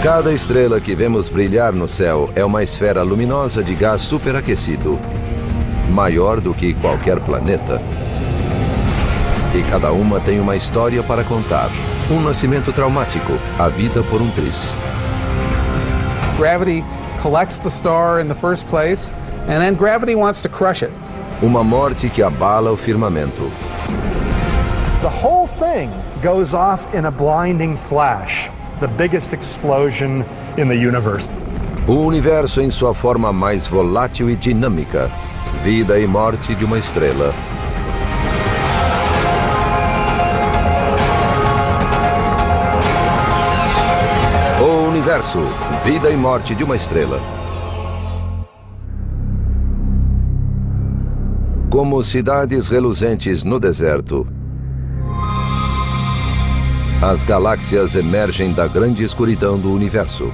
Cada estrela que vemos brilhar no céu é uma esfera luminosa de gás superaquecido, maior do que qualquer planeta. E cada uma tem uma história para contar. Um nascimento traumático, a vida por um triz. Gravity collects the star in the first place, and then gravity wants to crush it. Uma morte que abala o firmamento. The whole thing goes off in a blinding flash, the biggest explosion in the universe. O universo em sua forma mais volátil e dinâmica. Vida e morte de uma estrela. O Universo, vida e morte de uma estrela. Como cidades reluzentes no deserto, as galáxias emergem da grande escuridão do universo.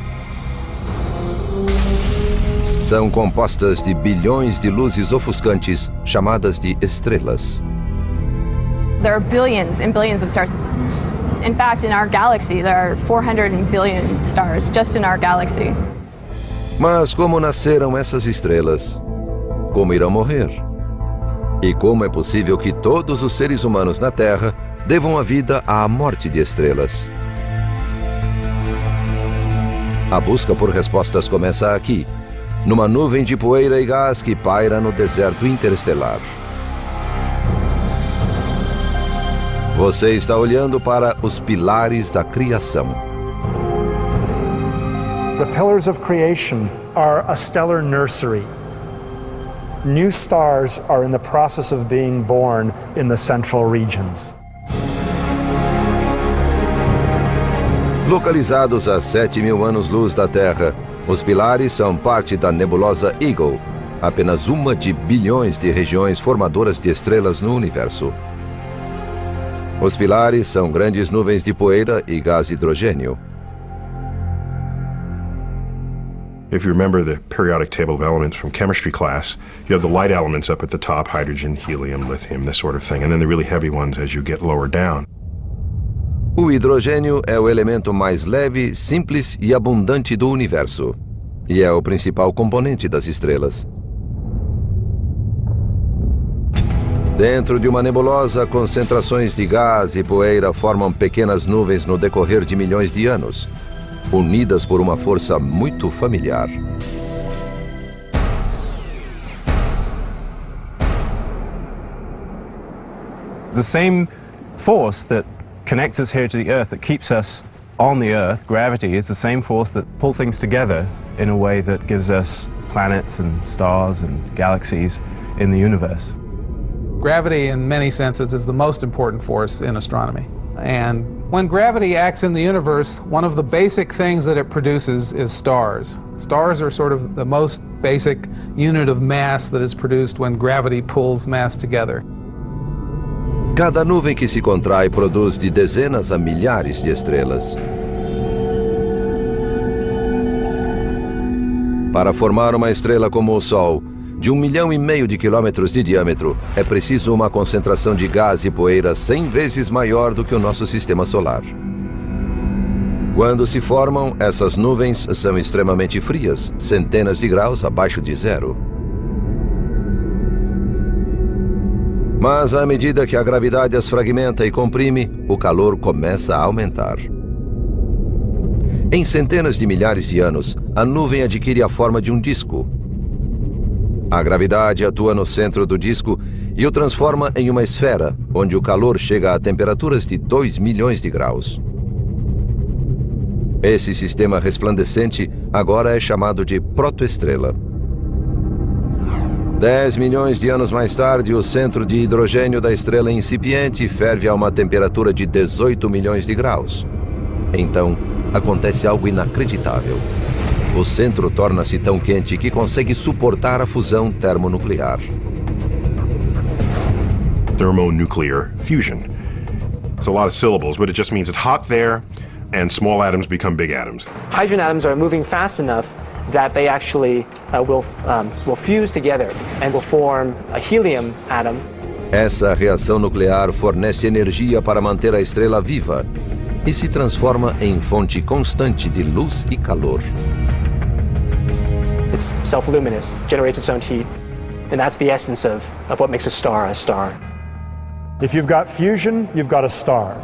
São compostas de bilhões de luzes ofuscantes, chamadas de estrelas. There are billions and billions of stars. In fact, in our galaxy, there are 400 billion stars just in our galaxy. Mas como nasceram essas estrelas? Como irão morrer? E como é possível que todos os seres humanos na Terra devam a vida à morte de estrelas? A busca por respostas começa aqui, numa nuvem de poeira e gás que paira no deserto interestelar. Você está olhando para os pilares da criação. The pillars of creation are a stellar nursery. New stars are in the process of being born in the central regions. Localizados a 7.000 anos-luz da Terra, os pilares são parte da nebulosa Eagle, apenas uma de bilhões de regiões formadoras de estrelas no universo. Os pilares são grandes nuvens de poeira e gás hidrogênio. If you remember the periodic table of elements from chemistry class, you have the light elements up at the top, hydrogen, helium, lithium, this sort of thing, and then the really heavy ones as you get lower down. O hidrogênio é o elemento mais leve, simples e abundante do universo, e é o principal componente das estrelas. Dentro de uma nebulosa, concentrações de gás e poeira formam pequenas nuvens no decorrer de milhões de anos, unidas por uma força muito familiar. The same force that connects us here to the Earth, that keeps us on the Earth, gravity, is the same force that pulls things together in a way that gives us planets and stars and galaxies in the universe. Gravity, in many senses, is the most important force in astronomy. And when gravity acts in the universe, one of the basic things that it produces is stars. Stars are sort of the most basic unit of mass that is produced when gravity pulls mass together. Cada nuvem que se contrai produz de dezenas a milhares de estrelas. Para formar uma estrela como o Sol, de 1,5 milhão de quilômetros de diâmetro, é preciso uma concentração de gás e poeira 100 vezes maior do que o nosso sistema solar. Quando se formam, essas nuvens são extremamente frias, centenas de graus abaixo de zero. Mas à medida que a gravidade as fragmenta e comprime, o calor começa a aumentar. Em centenas de milhares de anos, a nuvem adquire a forma de um disco. A gravidade atua no centro do disco e o transforma em uma esfera, onde o calor chega a temperaturas de 2 milhões de graus. Esse sistema resplandecente agora é chamado de protoestrela. 10 milhões de anos mais tarde, o centro de hidrogênio da estrela incipiente ferve a uma temperatura de 18 milhões de graus. Então, acontece algo inacreditável. O centro torna-se tão quente que consegue suportar a fusão termonuclear. Thermonuclear fusion. It's a lot of syllables, but it just means it's hot there and small atoms become big atoms. Hydrogen atoms are moving fast enough that they actually will fuse together and will form a helium atom. Essa reação nuclear fornece energia para manter a estrela viva e se transforma em fonte constante de luz e calor. It's self-luminous, generates its own heat, and that's the essence of what makes a star a star. If you've got fusion, you've got a star.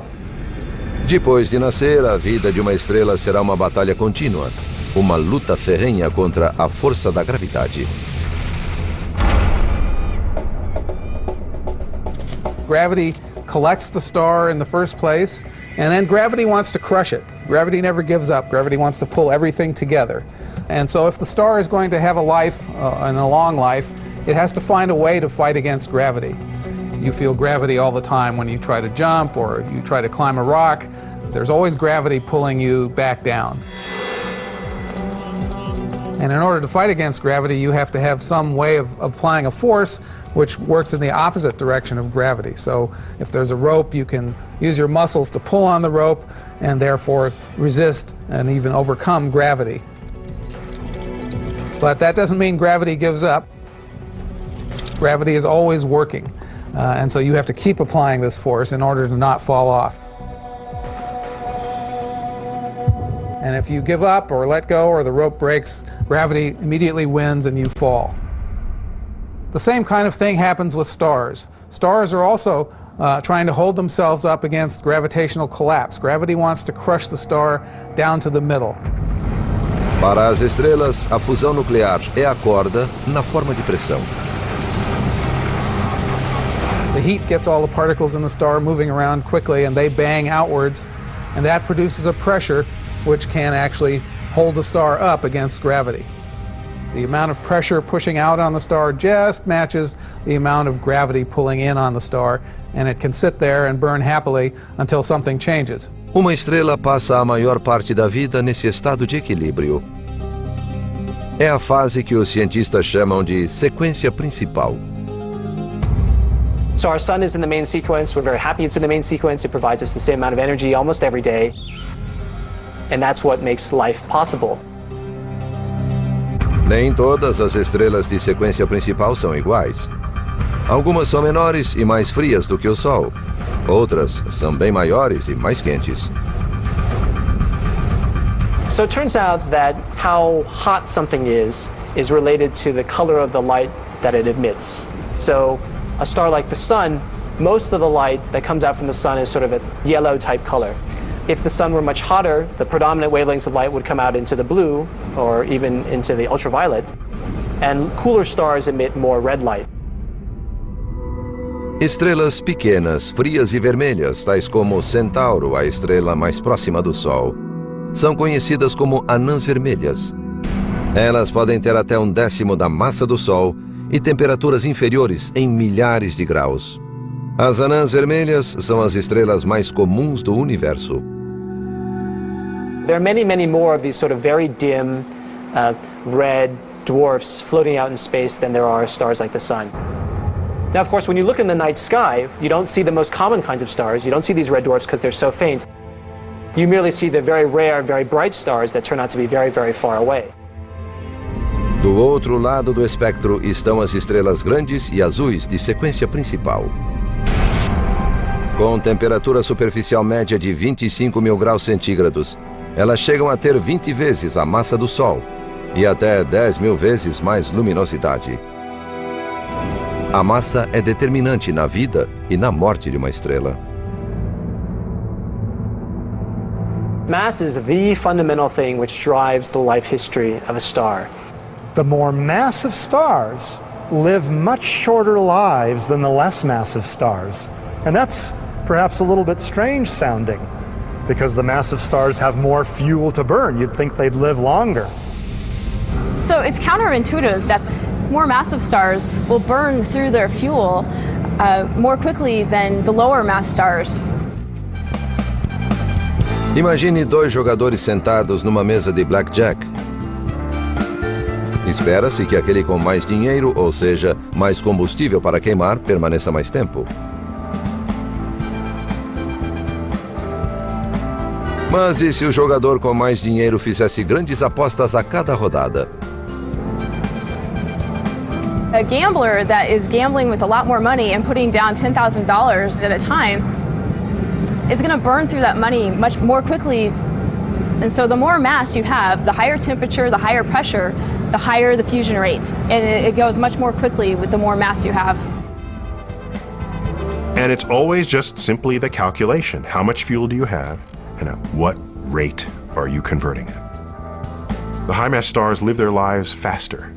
Depois de nascer, a vida de uma estrela será uma batalha contínua, uma luta ferrenha contra a força da gravidade. Gravity collects the star in the first place, and then gravity wants to crush it. Gravity never gives up. Gravity wants to pull everything together. And so if the star is going to have a life, and a long life, it has to find a way to fight against gravity. You feel gravity all the time when you try to jump or you try to climb a rock. There's always gravity pulling you back down. And in order to fight against gravity, you have to have some way of applying a force which works in the opposite direction of gravity. So if there's a rope, you can use your muscles to pull on the rope and therefore resist and even overcome gravity. But that doesn't mean gravity gives up. Gravity is always working. And so you have to keep applying this force in order to not fall off. And if you give up or let go or the rope breaks, gravity immediately wins and you fall. The same kind of thing happens with stars. Stars are also trying to hold themselves up against gravitational collapse. Gravity wants to crush the star down to the middle. Para as estrelas, a fusão nuclear é a corda na forma de pressão. The heat gets all the particles in the star moving around quickly and they bang outwards, and that produces a pressure which can actually hold the star up against gravity. The amount of pressure pushing out on the star just matches the amount of gravity pulling in on the star, and it can sit there and burn happily until something changes. Uma estrela passa a maior parte da vida nesse estado de equilíbrio. É a fase que os cientistas chamam de sequência principal. So our sun is in the main sequence. We're very happy it's in the main sequence. It provides us the same amount of energy almost every day. And that's what makes life possible. Nem todas as estrelas de sequência principal são iguais. Algumas são menores e mais frias do que o Sol. Outras são bem maiores e mais quentes. So it turns out that how hot something is related to the color of the light that it emits. So a star like the sun, most of the light that comes out from the sun is sort of a yellow type color. If the sun were much hotter, the predominant wavelengths of light would come out into the blue or even into the ultraviolet, and cooler stars emit more red light. Estrelas pequenas, frias e vermelhas, tais como Centauro, a estrela mais próxima do Sol, são conhecidas como anãs vermelhas. Elas podem ter até 1/10 da massa do Sol e temperaturas inferiores em milhares de graus. As anãs vermelhas são as estrelas mais comuns do universo. There are many, many more of these sort of very dim, red dwarfs floating out in space than there are stars like the sun. Now, of course, when you look in the night sky, you don't see the most common kinds of stars. You don't see these red dwarfs because they're so faint. You merely see the very rare, very bright stars that turn out to be very, very far away. Do outro lado do espectro estão as estrelas grandes e azuis de sequência principal. Com temperatura superficial média de 25 mil graus centígrados, elas chegam a ter 20 vezes a massa do Sol e até 10 mil vezes mais luminosidade. A massa é determinante na vida e na morte de uma estrela. Mass is the fundamental thing which drives the life history of a star. The more massive stars live much shorter lives than the less massive stars. And that's perhaps a little bit strange sounding, because the massive stars have more fuel to burn. You'd think they'd live longer. So it's counterintuitive that more massive stars will burn through their fuel more quickly than the lower mass stars. Imagine 2 jogadores sentados numa mesa de blackjack. Espera-se que aquele com mais dinheiro, ou seja, mais combustível para queimar, permaneça mais tempo. Mas e se o jogador com mais dinheiro fizesse grandes apostas a cada rodada? A gambler that is gambling with a lot more money and putting down $10,000 at a time it's going to burn through that money much more quickly. And so the more mass you have, the higher temperature, the higher pressure, the higher the fusion rate. And it goes much more quickly with the more mass you have. And it's always just simply the calculation. How much fuel do you have, and at what rate are you converting it? The high-mass stars live their lives faster.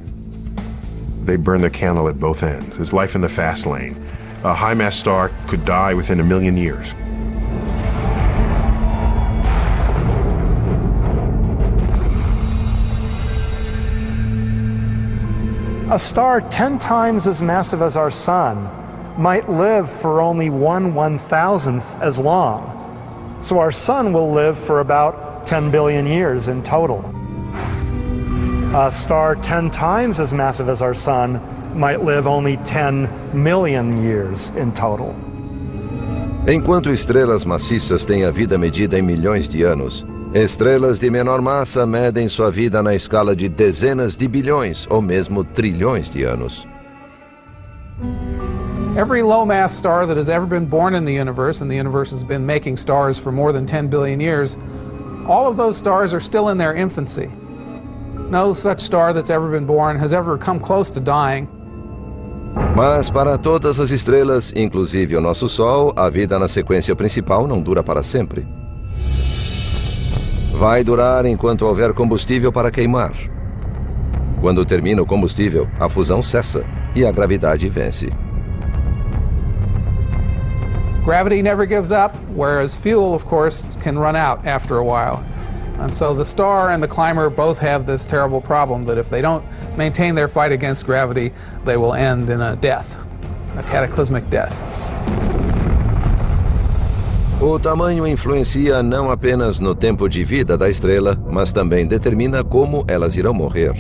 They burn their candle at both ends. There's life in the fast lane. A high-mass star could die within 1 million years. A star 10 times as massive as our sun might live for only 1/1000th as long. So our sun will live for about 10 billion years in total. A star 10 times as massive as our sun might live only 10 million years in total. Enquanto estrelas maciças têm a vida medida em milhões de anos, estrelas de menor massa medem sua vida na escala de dezenas de bilhões ou mesmo trilhões de anos. Every low-mass star that has ever been born in the universe, and the universe has been making stars for more than 10 billion years, all of those stars are still in their infancy. No such star that's ever been born has ever come close to dying. Mas para todas as estrelas, inclusive o nosso Sol, a vida na sequência principal não dura para sempre. Vai durar enquanto houver combustível para queimar. Quando termina o combustível, a fusão cessa e a gravidade vence. Gravity never gives up, whereas fuel, of course, can run out after a while. And so the star and the climber both have this terrible problem that if they don't maintain their fight against gravity, they will end in a death, a cataclysmic death. O tamanho influencia não apenas no tempo de vida da estrela, mas também determina como elas irão morrer.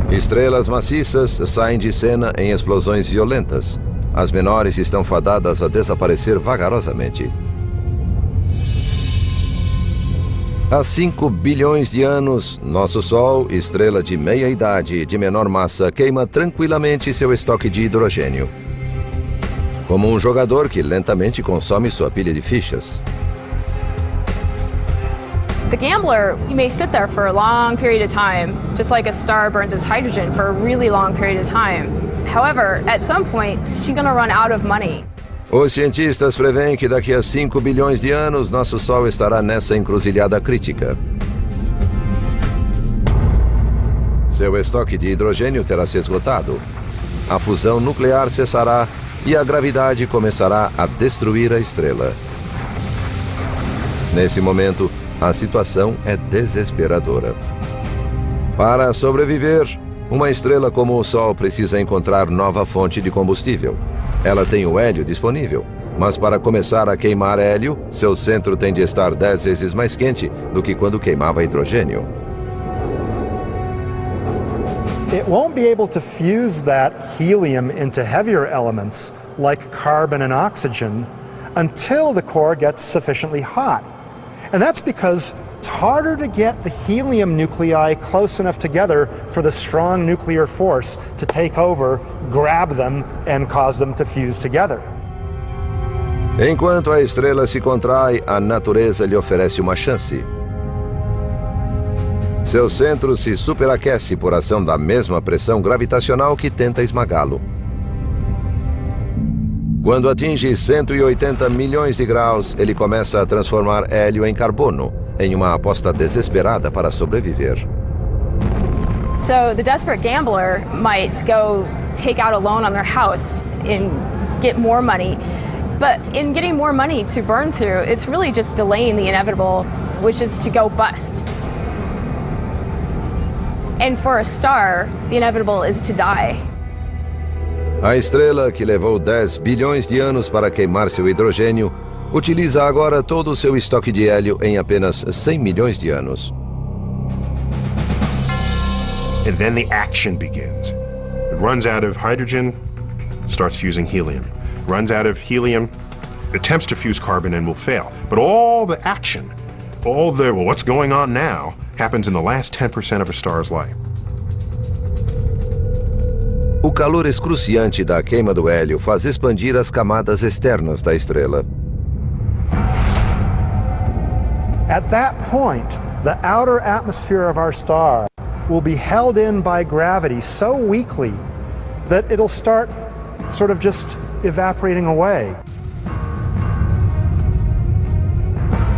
Estrelas maciças saem de cena em explosões violentas. As menores estão fadadas a desaparecer vagarosamente. Há 5 bilhões de anos, nosso Sol, estrela de meia-idade e de menor massa, queima tranquilamente seu estoque de hidrogênio. Como um jogador que lentamente consome sua pilha de fichas. The gambler, you may sit there for a long period of time, just like a star burns its hydrogen for a really long period of time. However, at some point, she's going to run out of money. Os cientistas preveem que daqui a 5 bilhões de anos, nosso Sol estará nessa encruzilhada crítica. Seu estoque de hidrogênio terá se esgotado. A fusão nuclear cessará e a gravidade começará a destruir a estrela. Nesse momento, a situação é desesperadora. Para sobreviver, uma estrela como o Sol precisa encontrar nova fonte de combustível. Ela tem o hélio disponível, mas para começar a queimar hélio, seu centro tem de estar 10 vezes mais quente do que quando queimava hidrogênio. It won't be able to fuse that helium into heavier elements like carbon and oxygen until the core gets sufficiently hot. And that's because it's harder to get the helium nuclei close enough together for the strong nuclear force to take over, grab them, and cause them to fuse together. Enquanto a estrela se contrai, a natureza lhe oferece uma chance. Seu centro se superaquece por ação da mesma pressão gravitacional que tenta esmagá-lo. Quando atinge 180 milhões de graus, ele começa a transformar hélio em carbono, em uma aposta desesperada para sobreviver. So the desperate gambler might go take out a loan on their house and get more money. But in getting more money to burn through, it's really just delaying the inevitable, which is to go bust. And for a star, the inevitable is to die. A estrela, que levou 10 bilhões de anos para queimar seu hidrogênio, utiliza agora todo o seu estoque de hélio em apenas 100 milhões de anos. And then the action begins. It runs out of hydrogen, starts fusing helium. Runs out of helium, attempts to fuse carbon and will fail. But all the action, all the, well, what's going on now, happens in the last 10% of a star's life. O calor excruciante da queima do hélio faz expandir as camadas externas da estrela. At that point, the outer atmosphere of our star will be held in by gravity so weakly that it'll start sort of just evaporating away.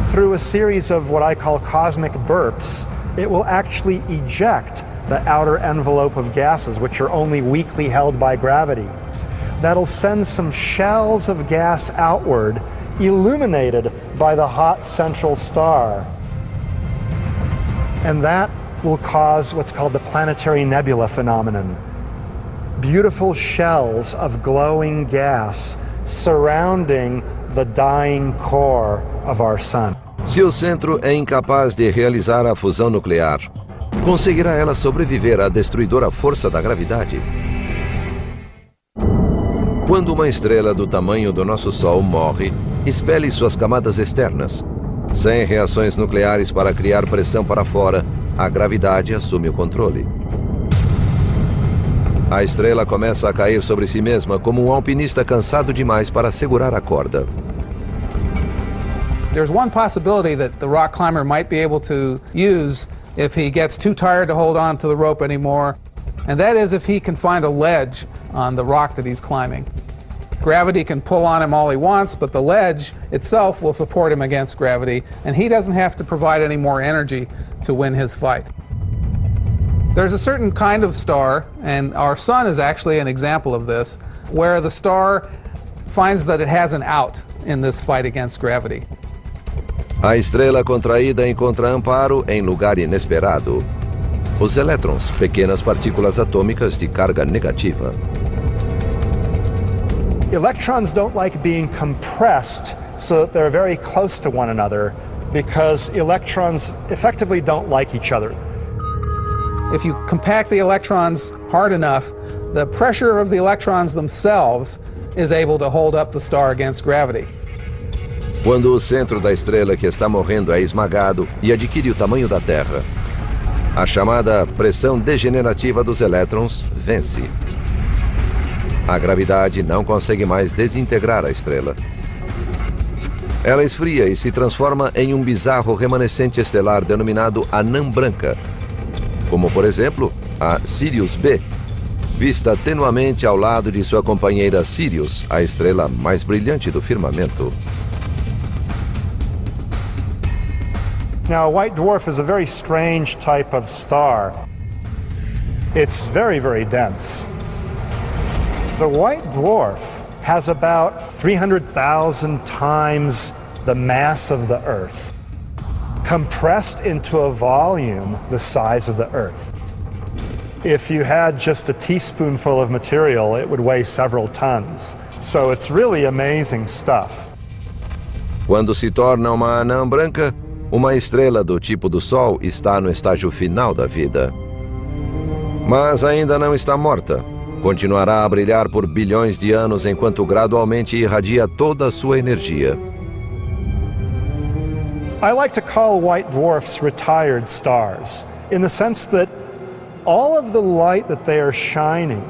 Through a series of what I call cosmic burps, it will actually eject the outer envelope of gases, which are only weakly held by gravity. That'll send some shells of gas outward, illuminated by the hot central star. And that will cause what's called the planetary nebula phenomenon. Beautiful shells of glowing gas surrounding the dying core of our sun. Se o centro é incapaz de realizar a fusão nuclear, conseguirá ela sobreviver à destruidora força da gravidade? Quando uma estrela do tamanho do nosso Sol morre, expele suas camadas externas. Sem reações nucleares para criar pressão para fora, a gravidade assume o controle. A estrela começa a cair sobre si mesma como um alpinista cansado demais para segurar a corda. There's one possibility that the rock climber might be able to use if he gets too tired to hold on to the rope anymore, and that is if he can find a ledge on the rock that he's climbing. Gravity can pull on him all he wants, but the ledge itself will support him against gravity, and he doesn't have to provide any more energy to win his fight. There's a certain kind of star, and our sun is actually an example of this, where the star finds that it has an out in this fight against gravity. A estrela contraída encontra amparo em lugar inesperado. Os elétrons, pequenas partículas atômicas de carga negativa. Electrons don't like being compressed so that they're very close to one another, because electrons effectively don't like each other. If you compact the electrons hard enough, the pressure of the electrons themselves is able to hold up the star against gravity. Quando o centro da estrela que está morrendo é esmagado e adquire o tamanho da Terra, a chamada pressão degenerativa dos elétrons vence. A gravidade não consegue mais desintegrar a estrela. Ela esfria e se transforma em um bizarro remanescente estelar denominado anã branca, como, por exemplo, a Sirius B, vista tenuamente ao lado de sua companheira Sirius, a estrela mais brilhante do firmamento. Now, a white dwarf is a very strange type of star. It's very, very dense. The white dwarf has about 300,000 times the mass of the Earth, compressed into a volume the size of the Earth. If you had just a teaspoonful of material, it would weigh several tons. So it's really amazing stuff. Quando se torna uma anã branca, uma estrela do tipo do Sol está no estágio final da vida. Mas ainda não está morta. Continuará a brilhar por bilhões de anos enquanto gradualmente irradia toda a sua energia. I like to call white dwarfs retired stars, in the sense that all of the light that they are shining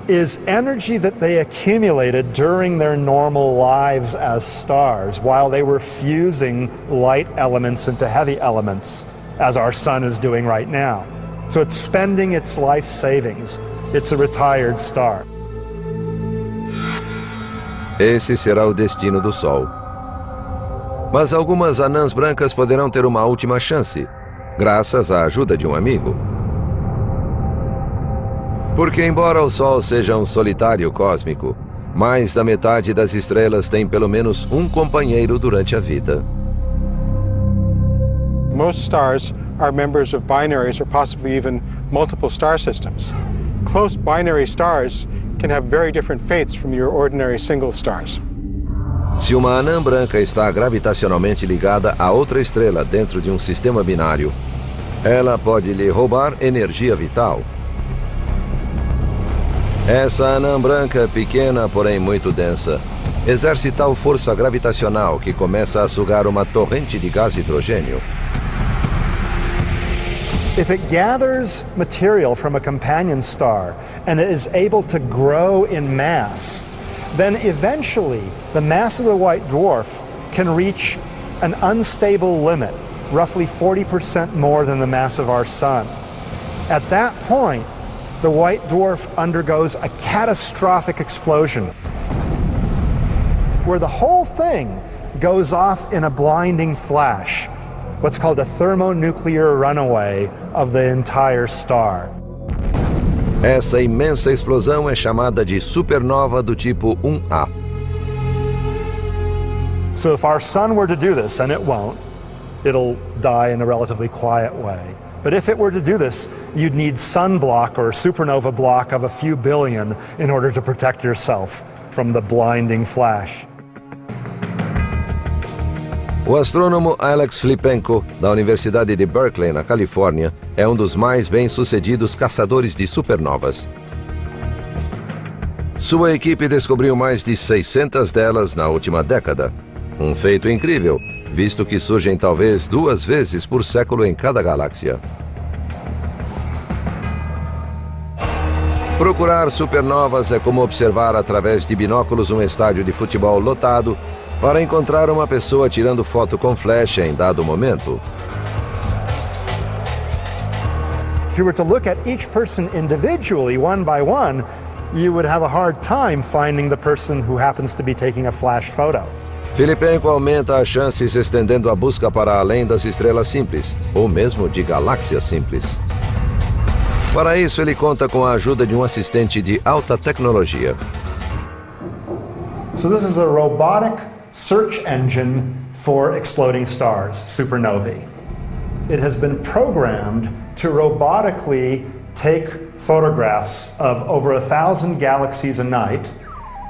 is energy that they accumulated during their normal lives as stars, while they were fusing light elements into heavy elements, as our sun is doing right now. So it's spending its life savings. It's a retired star. Esse será o destino do Sol. Mas algumas anãs brancas poderão ter uma última chance, graças à ajuda de um amigo. Porque, embora o Sol seja um solitário cósmico, mais da metade das estrelas tem pelo menos um companheiro durante a vida. Most stars are members of binaries or possibly even multiple star systems. Close binary stars can have very different fates from your ordinary single stars. Se uma anã branca está gravitacionalmente ligada a outra estrela dentro de um sistema binário, ela pode lhe roubar energia vital. Essa anã branca, pequena, porém muito densa, exerce tal força gravitacional que começa a sugar uma torrente de gás hidrogênio. If it gathers material from a companion star and it is able to grow in mass, then eventually the mass of the white dwarf can reach an unstable limit, roughly 40% more than the mass of our sun. At that point, the white dwarf undergoes a catastrophic explosion, where the whole thing goes off in a blinding flash, what's called a thermonuclear runaway of the entire star. Essa imensa explosão é chamada de supernova do tipo 1A. So if our sun were to do this, and it won't, it'll die in a relatively quiet way. But if it were to do this, you'd need sunblock or supernova block of a few billion in order to protect yourself from the blinding flash. O astrônomo Alex Flipenko, da Universidade de Berkeley, na Califórnia, é um dos mais bem-sucedidos caçadores de supernovas. Sua equipe descobriu mais de 600 delas na última década. Um feito incrível, visto que surgem talvez 2 vezes por século em cada galáxia. Procurar supernovas é como observar através de binóculos um estádio de futebol lotado para encontrar uma pessoa tirando foto com flash em dado momento. If you were to look at each person individually, one by one, you would have a hard time finding the person who happens to be taking a flash photo. Filipenko aumenta as chances estendendo a busca para além das estrelas simples, ou mesmo de galáxias simples. Para isso, ele conta com a ajuda de um assistente de alta tecnologia. So this is a robotic search engine for exploding stars, supernovae. It has been programmed to robotically take photographs of over 1,000 galaxies a night.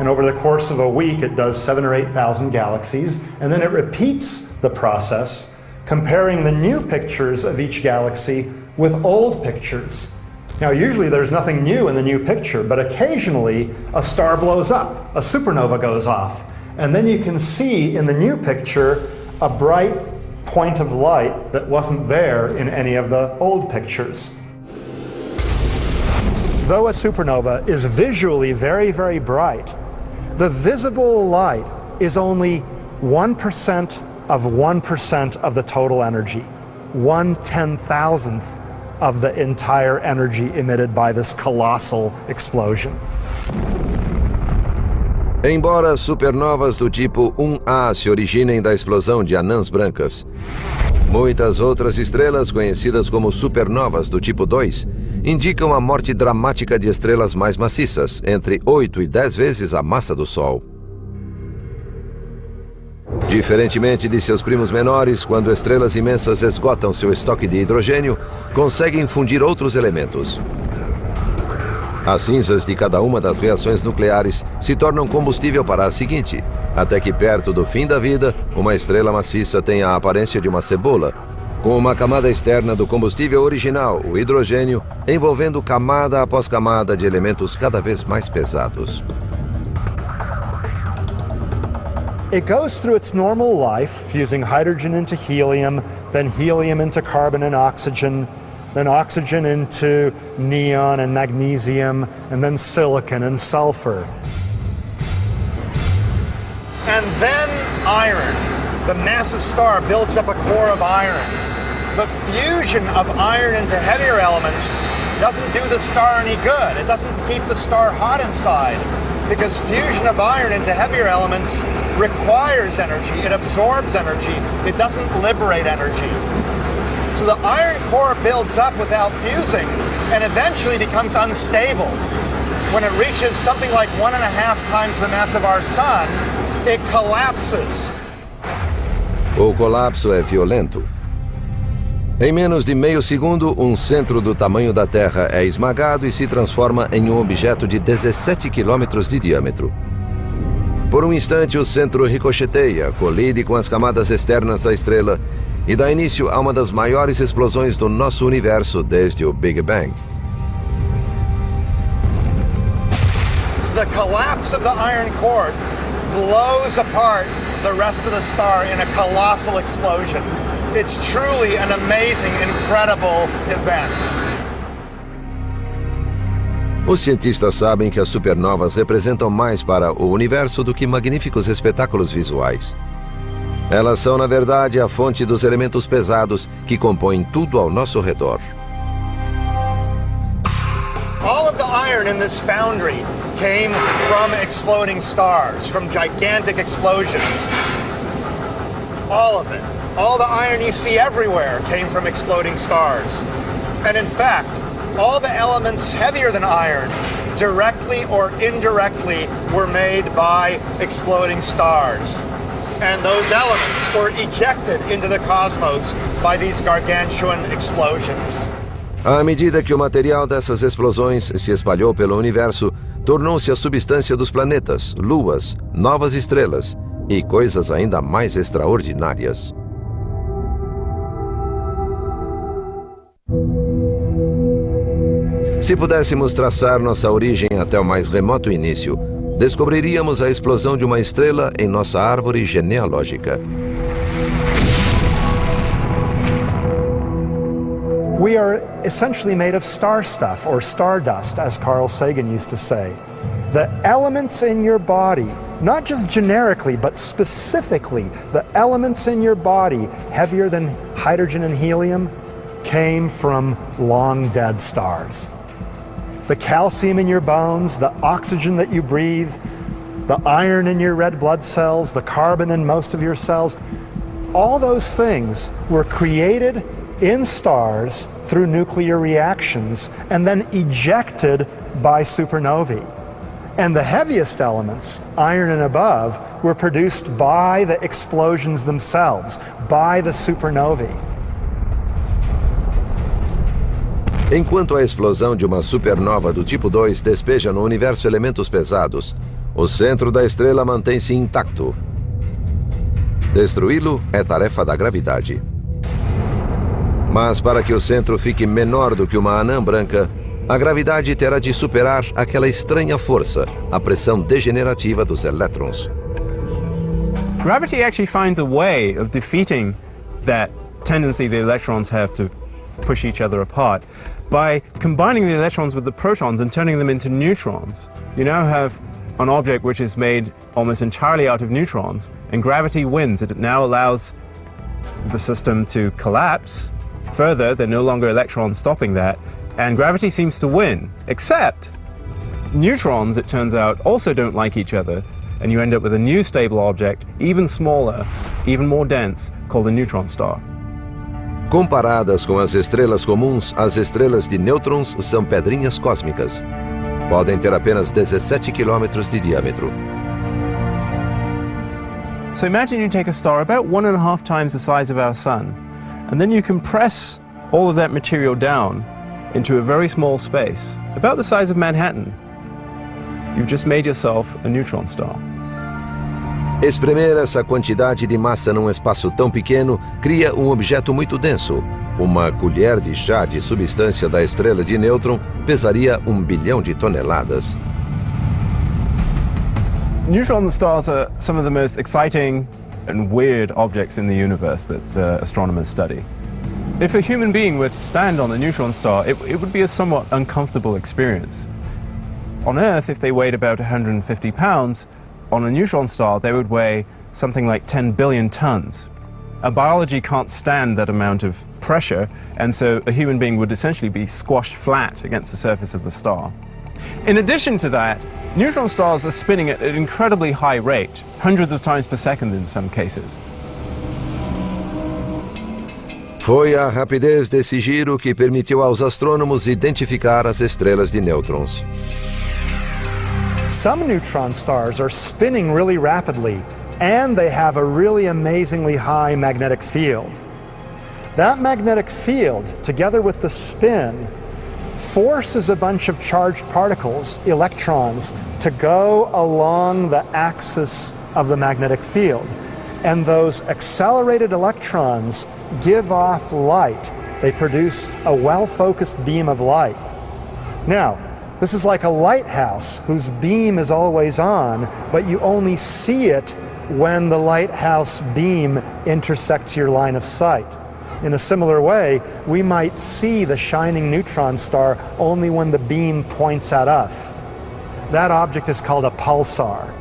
And over the course of a week, it does 7,000 or 8,000 galaxies, and then it repeats the process, comparing the new pictures of each galaxy with old pictures. Now, usually there's nothing new in the new picture, but occasionally a star blows up, a supernova goes off, and then you can see in the new picture a bright point of light that wasn't there in any of the old pictures. Though a supernova is visually very, very bright, the visible light is only 1% of 1% of the total energy, 1/10,000th of the entire energy emitted by this colossal explosion. Embora supernovas do tipo 1A se originem da explosão de anãs brancas, muitas outras estrelas, conhecidas como supernovas do tipo 2, indicam a morte dramática de estrelas mais maciças, entre 8 e 10 vezes a massa do Sol. Diferentemente de seus primos menores, quando estrelas imensas esgotam seu estoque de hidrogênio, conseguem fundir outros elementos. As cinzas de cada uma das reações nucleares se tornam combustível para a seguinte, até que perto do fim da vida, uma estrela maciça tem a aparência de uma cebola, com uma camada externa do combustível original, o hidrogênio, envolvendo camada após camada de elementos cada vez mais pesados. It goes through its normal life, fusing hydrogen into helium, then helium into carbon and oxygen, then oxygen into neon and magnesium, and then silicon and sulfur. And then iron. The massive star builds up a core of iron. The fusion of iron into heavier elements doesn't do the star any good. It doesn't keep the star hot inside, because fusion of iron into heavier elements requires energy. It absorbs energy. It doesn't liberate energy. So the iron core builds up without fusing and eventually becomes unstable. When it reaches something like 1.5 times the mass of our sun, it collapses. O colapso é violento. Em menos de meio segundo, um centro do tamanho da Terra é esmagado e se transforma em um objeto de 17 quilômetros de diâmetro. Por um instante, o centro ricocheteia, colide com as camadas externas da estrela e dá início a uma das maiores explosões do nosso universo desde o Big Bang. The collapse of the iron core blows apart the rest of the star in a colossal explosion. It's truly an amazing, incredible event. Os cientistas sabem que as supernovas representam mais para o universo do que magníficos espetáculos visuais. Elas são, na verdade, a fonte dos elementos pesados que compõem tudo ao nosso redor. All of the iron in this foundry came from exploding stars, from gigantic explosions. All of it. All the iron you see everywhere came from exploding stars. And in fact, all the elements heavier than iron, directly or indirectly, were made by exploding stars. And those elements were ejected into the cosmos by these gargantuan explosions. À medida que o material dessas explosões se espalhou pelo universo, tornou-se a substância dos planetas, luas, novas estrelas e coisas ainda mais extraordinárias. Se pudéssemos traçar nossa origem até o mais remoto início, descobriríamos a explosão de uma estrela em nossa árvore genealógica. We are essentially made of star stuff, or stardust, as Carl Sagan used to say. The elements in your body, not just generically, but specifically, the elements in your body, heavier than hydrogen and helium, came from long dead stars. The calcium in your bones, the oxygen that you breathe, the iron in your red blood cells, the carbon in most of your cells, all those things were created in stars through nuclear reactions and then ejected by supernovae. And the heaviest elements, iron and above, were produced by the explosions themselves, by the supernovae. Enquanto a explosão de uma supernova do tipo 2 despeja no universo elementos pesados, o centro da estrela mantém-se intacto. Destruí-lo é tarefa da gravidade. Mas para que o centro fique menor do que uma anã branca, a gravidade terá de superar aquela estranha força, a pressão degenerativa dos elétrons. Gravity actually finds a way of defeating that tendency the electrons have to push each other apart by combining the electrons with the protons and turning them into neutrons. You now have an object which is made almost entirely out of neutrons, and gravity wins. It now allows the system to collapse. Further, there are no longer electrons stopping that, and gravity seems to win, except neutrons, it turns out, also don't like each other, and you end up with a new stable object, even smaller, even more dense, called a neutron star. Comparadas com as estrelas comuns, as estrelas de nêutrons são pedrinhas cósmicas. Podem ter apenas 17 quilômetros de diâmetro. So imagine you take a star about 1.5 times the size of our sun, and then you compress all of that material down into a very small space, about the size of Manhattan. You've just made yourself a neutron star. Espremer essa quantidade de massa num espaço tão pequeno cria um objeto muito denso. Uma colher de chá de substância da estrela de nêutron pesaria 1 bilhão de toneladas. Neutron stars are some of the most exciting and weird objects in the universe that astronomers study. If a human being were to stand on a neutron star, it would be a somewhat uncomfortable experience. On Earth, if they weighed about 150 pounds, on a neutron star they would weigh something like 10 billion tons. Our biology can't stand that amount of pressure, and so a human being would essentially be squashed flat against the surface of the star. In addition to that, neutron stars are spinning at an incredibly high rate, hundreds of times per second in some cases. Foi a rapidez desse giro que permitiu aos astrônomos identificar as estrelas de nêutrons. Some neutron stars are spinning really rapidly, and they have a really amazingly high magnetic field. That magnetic field, together with the spin, forces a bunch of charged particles, electrons, to go along the axis of the magnetic field. And those accelerated electrons give off light. They produce a well-focused beam of light. Now, this is like a lighthouse whose beam is always on, but you only see it when the lighthouse beam intersects your line of sight. In a similar way, we might see the shining neutron star only when the beam points at us. That object is called a pulsar.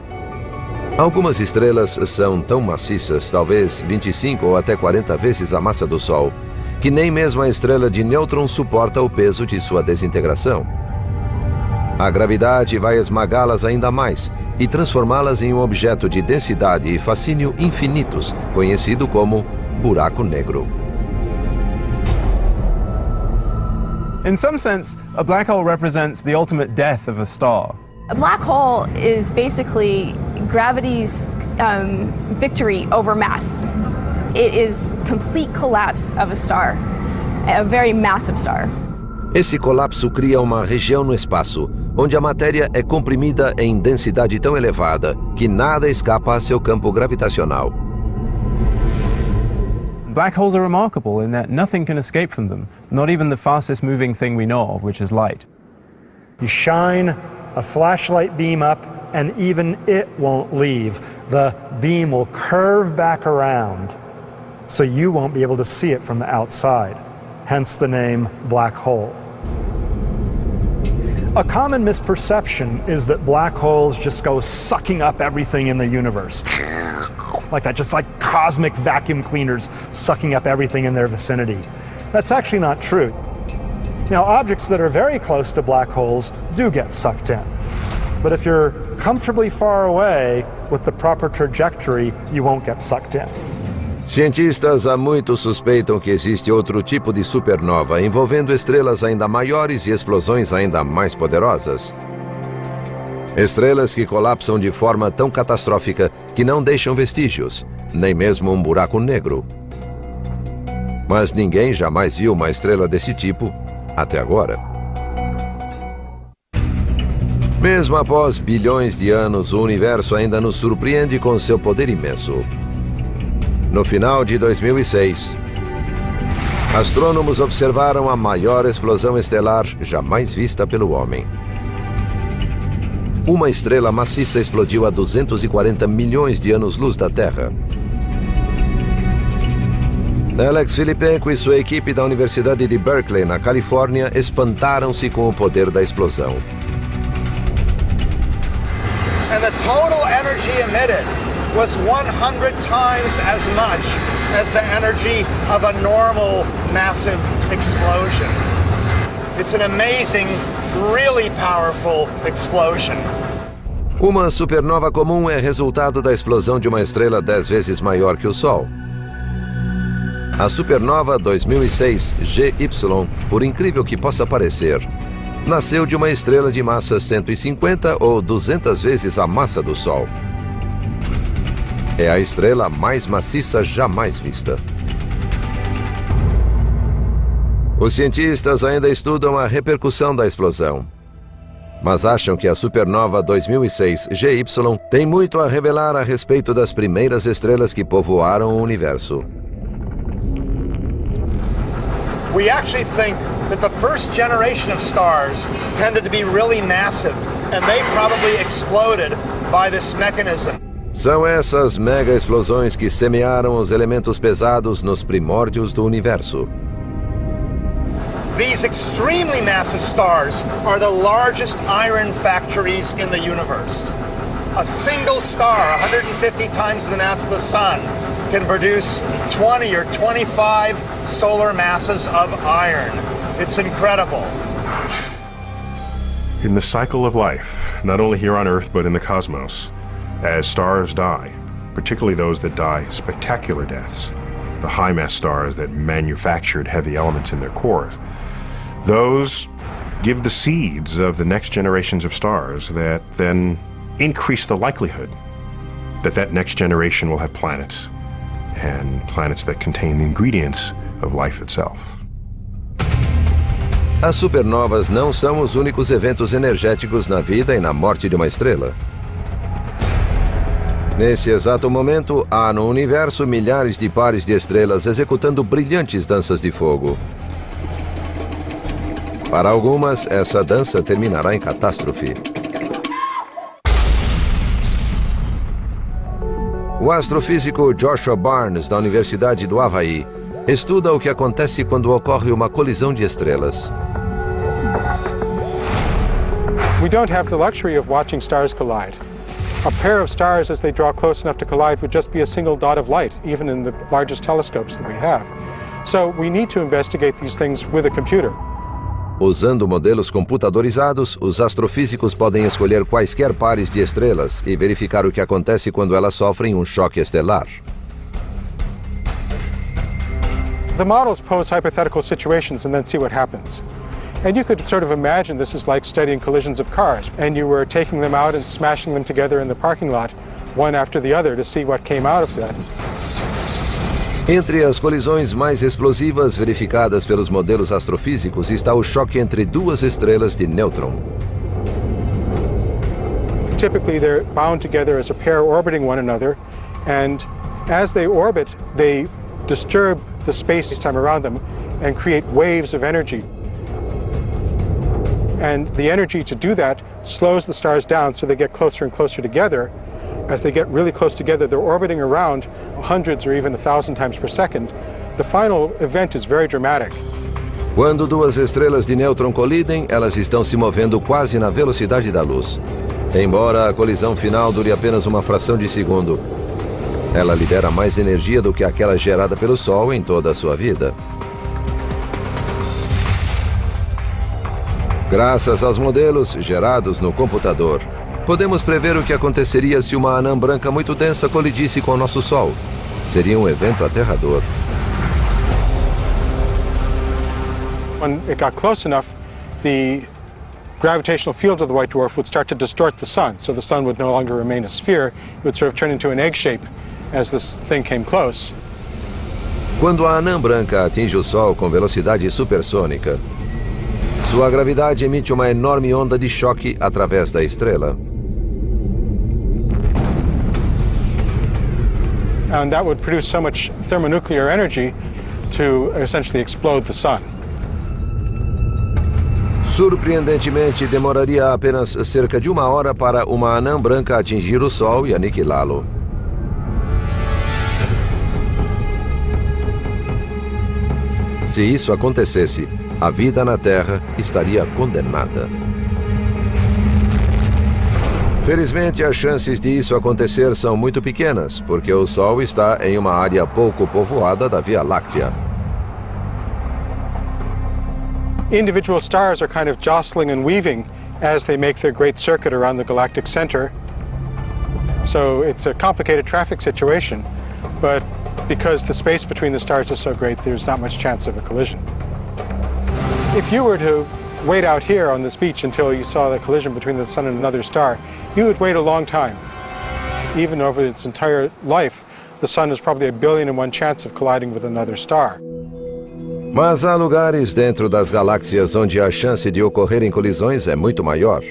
Algumas estrelas são tão maciças, talvez 25 ou até 40 vezes a massa do Sol, que nem mesmo a estrela de nêutrons suporta o peso de sua desintegração. A gravidade vai esmagá-las ainda mais e transformá-las em um objeto de densidade e fascínio infinitos, conhecido como buraco negro. In some sense, a black hole represents the ultimate death of a star. A black hole is basically gravity's victory over mass. It is complete collapse of a star, a very massive star. Esse colapso cria uma região no espaço, onde a matéria é comprimida em densidade tão elevada que nada escapa a seu campo gravitacional. Black holes are remarkable in that nothing can escape from them, not even the fastest moving thing we know of, which is light. You shine a flashlight beam up and even it won't leave. The beam will curve back around, so you won't be able to see it from the outside, hence the name black hole. A common misperception is that black holes just go sucking up everything in the universe. Like that, just like cosmic vacuum cleaners sucking up everything in their vicinity. That's actually not true. Now, objects that are very close to black holes do get sucked in. But if you're comfortably far away with the proper trajectory, you won't get sucked in. Cientistas há muito suspeitam que existe outro tipo de supernova envolvendo estrelas ainda maiores e explosões ainda mais poderosas. Estrelas que colapsam de forma tão catastrófica que não deixam vestígios, nem mesmo um buraco negro. Mas ninguém jamais viu uma estrela desse tipo até agora. Mesmo após bilhões de anos, o universo ainda nos surpreende com seu poder imenso. No final de 2006, astrônomos observaram a maior explosão estelar jamais vista pelo homem. Uma estrela maciça explodiu a 240 milhões de anos-luz da Terra. Alex Filipenko e sua equipe da Universidade de Berkeley, na Califórnia, espantaram-se com o poder da explosão. And the total energy emitted was 100 times as much as the energy of a normal massive explosion. It's an amazing, really powerful explosion. Uma supernova comum é resultado da explosão de uma estrela 10 vezes maior que o Sol. A supernova 2006 GY, por incrível que possa parecer, nasceu de uma estrela de massa 150 ou 200 vezes a massa do Sol. É a estrela mais maciça jamais vista. Os cientistas ainda estudam a repercussão da explosão, mas acham que a supernova 2006 GY tem muito a revelar a respeito das primeiras estrelas que povoaram o universo. We actually think that the first generation of stars tended to be really massive, and they probably exploded by this mechanism. São essas mega explosões que semearam os elementos pesados nos primórdios do universo. These extremely massive stars are the largest iron factories in the universe. A single star, 150 times the mass of the sun, can produce 20 or 25 solar masses of iron. It's incredible. In the cycle of life, not only here on Earth but in the cosmos, as stars die, particularly those that die spectacular deaths, the high-mass stars that manufactured heavy elements in their cores, those give the seeds of the next generations of stars that then increase the likelihood that that next generation will have planets, and planets that contain the ingredients of life itself. As supernovas não são os únicos eventos energéticos na vida e na morte de uma estrela. Nesse exato momento, há no universo milhares de pares de estrelas executando brilhantes danças de fogo. Para algumas, essa dança terminará em catástrofe. O astrofísico Joshua Barnes, da Universidade do Havaí, estuda o que acontece quando ocorre uma colisão de estrelas. We don't have the luxury of watching stars collide. A pair of stars, as they draw close enough to collide, would just be a single dot of light, even in the largest telescopes that we have. So we need to investigate these things with a computer. Usando modelos computadorizados, os astrofísicos podem escolher quaisquer pares de estrelas e verificar o que acontece quando elas sofrem um choque estelar. The models pose hypothetical situations and then see what happens. And you could sort of imagine this is like studying collisions of cars, and you were taking them out and smashing them together in the parking lot, one after the other, to see what came out of that. Entre as colisões mais explosivas verificadas pelos modelos astrofísicos está o choque entre duas estrelas de nêutron. Typically, they're bound together as a pair orbiting one another, and as they orbit, they disturb the space-time around them and create waves of energy. And the energy to do that slows the stars down so they get closer and closer together. As they get really close together, they're orbiting around hundreds or even 1,000 times per second. The final event is very dramatic. Quando duas estrelas de nêutron colidem, elas estão se movendo quase na velocidade da luz. Embora a colisão final dure apenas uma fração de segundo, ela libera mais energia do que aquela gerada pelo Sol em toda a sua vida. Graças aos modelos gerados no computador, podemos prever o que aconteceria se uma anã branca muito densa colidisse com o nosso Sol. Seria um evento aterrador. When it got close enough, the gravitational field of the white dwarf would start to distort the sun, so the sun would no longer remain a sphere. It would sort of turn into an egg shape as this thing came close. Quando a anã branca atinge o Sol com velocidade supersônica, sua gravidade emite uma enorme onda de choque através da estrela. And that would produce so much thermonuclear energy to essentially explode the sun. Surpreendentemente, demoraria apenas cerca de uma hora para uma anã branca atingir o Sol e aniquilá-lo. Se isso acontecesse, a vida na Terra estaria condenada. Felizmente, as chances de isso acontecer são muito pequenas, porque o Sol está em uma área pouco povoada da Via Láctea. Individual stars are kind of jostling and weaving as they make their great circuit around the galactic center. So it's a complicated traffic situation, but because the space between the stars is so great, there's not much chance of a collision. If you were to wait out here on this beach until you saw the collision between the sun and another star, you would wait a long time. Even over its entire life, the sun has probably 1,000,000,001 chance of colliding with another star. Mas há lugares dentro das galáxias onde a chance de ocorrerem colisões é muito maior.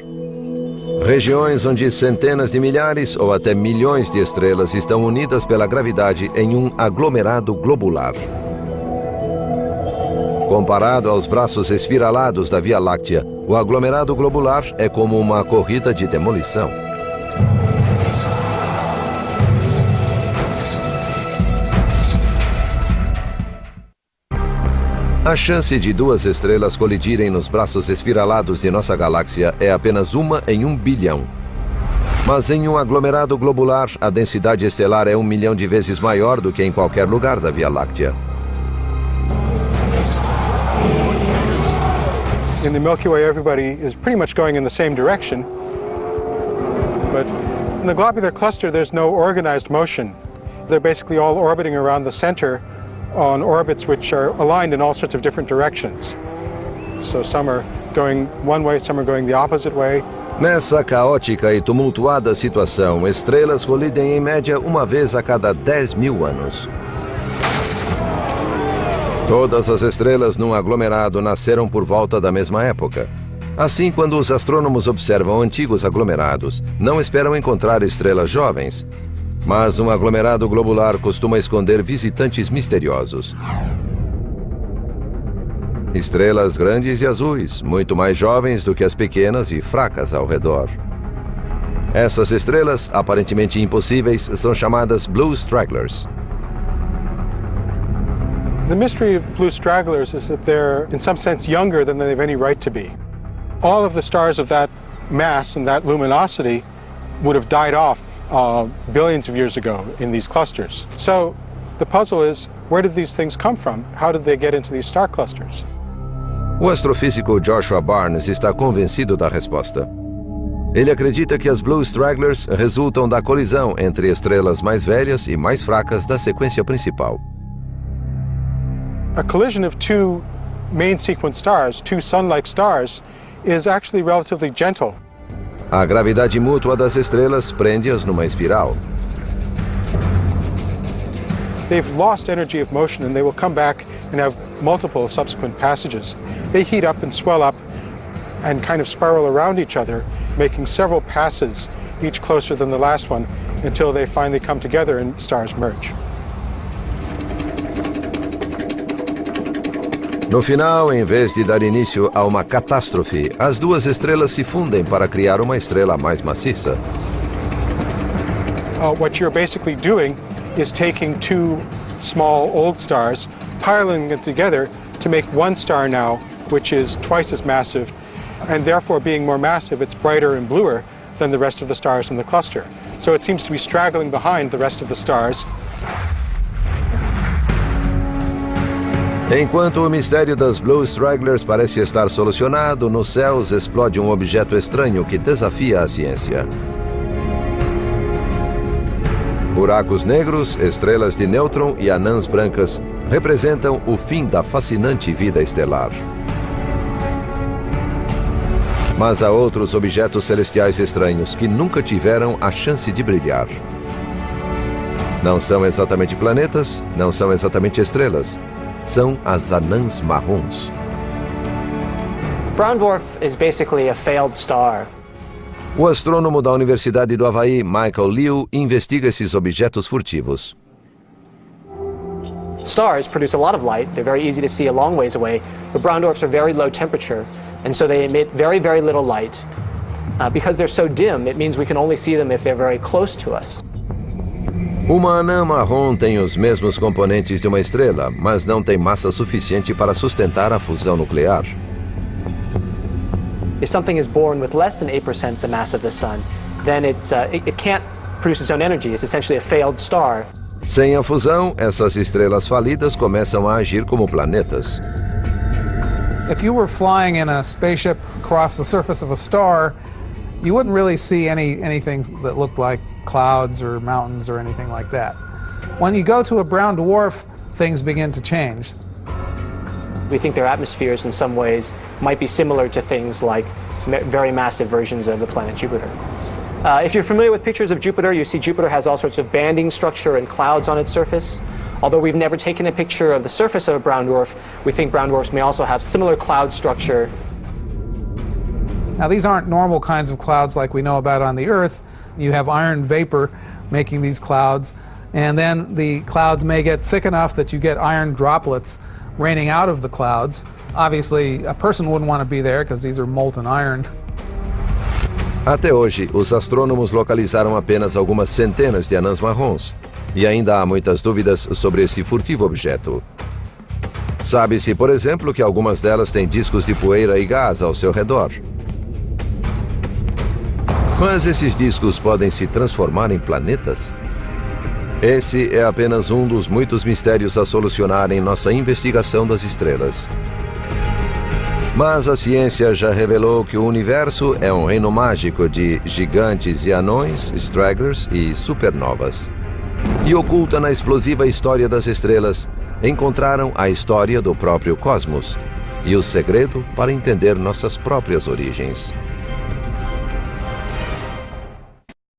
Regiões onde centenas de milhares ou até milhões de estrelas estão unidas pela gravidade em um aglomerado globular. Comparado aos braços espiralados da Via Láctea, o aglomerado globular é como uma corrida de demolição. A chance de duas estrelas colidirem nos braços espiralados de nossa galáxia é apenas 1 em 1 bilhão. Mas em um aglomerado globular, a densidade estelar é 1 milhão de vezes maior do que em qualquer lugar da Via Láctea. In the Milky Way, everybody is pretty much going in the same direction. But in the globular cluster, there's no organized motion. They're basically all orbiting around the center on orbits which are aligned in all sorts of different directions. So some are going one way, some are going the opposite way. Nessa caótica e tumultuada situação, estrelas colidem em média uma vez a cada 10.000 anos. Todas as estrelas num aglomerado nasceram por volta da mesma época. Assim, quando os astrônomos observam antigos aglomerados, não esperam encontrar estrelas jovens, mas um aglomerado globular costuma esconder visitantes misteriosos. Estrelas grandes e azuis, muito mais jovens do que as pequenas e fracas ao redor. Essas estrelas, aparentemente impossíveis, são chamadas Blue Stragglers. The mystery of blue stragglers is that they're, in some sense, younger than they've any right to be. All of the stars of that mass and that luminosity would have died off billions of years ago in these clusters. So the puzzle is, where did these things come from? How did they get into these star clusters? O astrofísico Joshua Barnes está convencido da resposta. Ele acredita que as Blue Stragglers resultam da colisão entre estrelas mais velhas e mais fracas da sequência principal. A collision of two main sequence stars, two sun-like stars, is actually relatively gentle. A gravidade mútua das estrelas prende-as numa espiral. They've lost energy of motion and they will come back and have multiple subsequent passages. They heat up and swell up and kind of spiral around each other, making several passes, each closer than the last one, until they finally come together and stars merge. No final, em vez de dar início a uma catástrofe, as duas estrelas se fundem para criar uma estrela mais maciça. What you're basically doing is taking two small old stars, piling them together to make one star now, which is twice as massive, and therefore being more massive, it's brighter and bluer than the rest of the stars in the cluster. So it seems to be straggling behind the rest of the stars. Enquanto o mistério das Blue Stragglers parece estar solucionado, nos céus explode um objeto estranho que desafia a ciência. Buracos negros, estrelas de nêutron e anãs brancas representam o fim da fascinante vida estelar. Mas há outros objetos celestiais estranhos que nunca tiveram a chance de brilhar. Não são exatamente planetas, não são exatamente estrelas. São as anãs marrons. Brown dwarf is basically a failed star. O astrônomo da Universidade do Havaí, Michael Liu, investiga esses objetos furtivos. Stars produce a lot of light. They're very easy to see a long ways away. But brown dwarfs are very low temperature, and so they emit very, very little light. Because they're so dim, it means we can only see them if they're very close to us. Uma anã marrom tem os mesmos componentes de uma estrela, mas não tem massa suficiente para sustentar a fusão nuclear. If something is born with less than 8% the mass of the sun, then it can't produce its own energy. It's essentially a failed star. Sem a fusão, essas estrelas falidas começam a agir como planetas. If you were flying in a spaceship across the surface of a star, you wouldn't really see anything that looked like clouds or mountains or anything like that. When you go to a brown dwarf, things begin to change. We think their atmospheres in some ways might be similar to things like very massive versions of the planet Jupiter. If you're familiar with pictures of Jupiter, you see Jupiter has all sorts of banding structure and clouds on its surface. Although we've never taken a picture of the surface of a brown dwarf, we think brown dwarfs may also have similar cloud structure. Now, these aren't normal kinds of clouds like we know about on the Earth. You have iron vapor making these clouds, and then the clouds may get thick enough that you get iron droplets raining out of the clouds. Obviously, a person wouldn't want to be there because these are molten iron. Até hoje, os astrônomos localizaram apenas algumas centenas de anãs marrons, e ainda há muitas dúvidas sobre esse furtivo objeto. Sabe-se, por exemplo, que algumas delas têm discos de poeira e gás ao seu redor. Mas esses discos podem se transformar em planetas? Esse é apenas um dos muitos mistérios a solucionar em nossa investigação das estrelas. Mas a ciência já revelou que o universo é um reino mágico de gigantes e anões, stragglers e supernovas. E oculta na explosiva história das estrelas, encontraram a história do próprio cosmos e o segredo para entender nossas próprias origens.